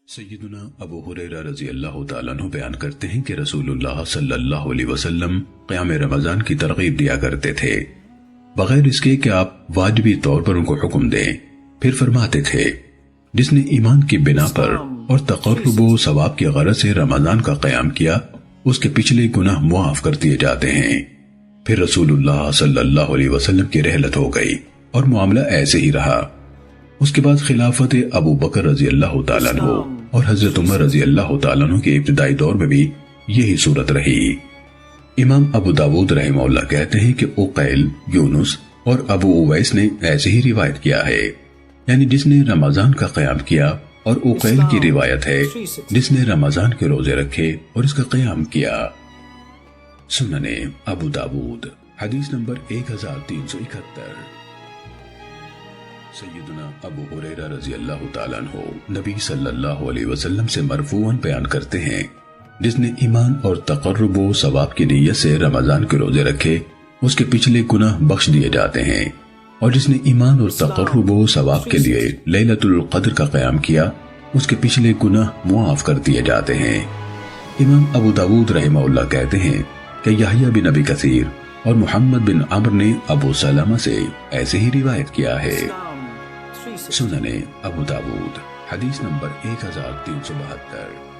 سیدنا ابو ہریرہ رضی اللہ تعالیٰ عنہ بیان کرتے ہیں کہ رسول اللہ صلی اللہ علیہ وسلم قیام رمضان کی ترغیب دیا کرتے تھے بغیر اس کے کہ آپ واجبی طور پر ان کو حکم دیں۔ پھر فرماتے تھے جس نے ایمان کی بنا پر اور تقرب و ثواب کی غرض سے رمضان کا قیام کیا اس کے پچھلے گناہ معاف کر دیے جاتے ہیں۔ پھر رسول اللہ صلی اللہ علیہ وسلم کی رحلت ہو گئی اور معاملہ ایسے ہی رہا۔ اس کے بعد خلافت ابو بکر رضی اللہ تعالیٰ عنہ اور حضرت عمر رضی اللہ تعالیٰ عنہ کے ابتدائی دور میں بھی یہی صورت رہی۔ امام ابو داود رحمہ اللہ کہتے ہیں کہ عقیل، یونس اور ابو اویس نے ایسے ہی روایت کیا ہے، یعنی جس نے رمضان کا قیام کیا، اور عقیل کی روایت ہے جس نے رمضان کے روزے رکھے اور اس کا قیام کیا۔ سنن ابو داود حدیث نمبر 1371۔ سیدنا ابو ہریرہ رضی اللہ تعالیٰ عنہ نبی صلی اللہ علیہ وسلم سے مرفوعاً بیان کرتے ہیں جس نے ایمان اور تقرب و ثواب کی نیت سے رمضان کے روزے رکھے اس کے پچھلے گناہ بخش دیے جاتے ہیں، اور جس نے ایمان اور تقرب و ثواب کے لیے لیلۃ القدر کا قیام کیا اس کے پچھلے گناہ معاف کر دیے جاتے ہیں۔ امام ابو داود رحمہ اللہ کہتے ہیں کہ یحییٰ بن ابی کثیر اور محمد بن عمرو نے ابو سلمہ سے ایسے ہی روایت کیا ہے۔ سنن ابو داود حدیث نمبر 1372۔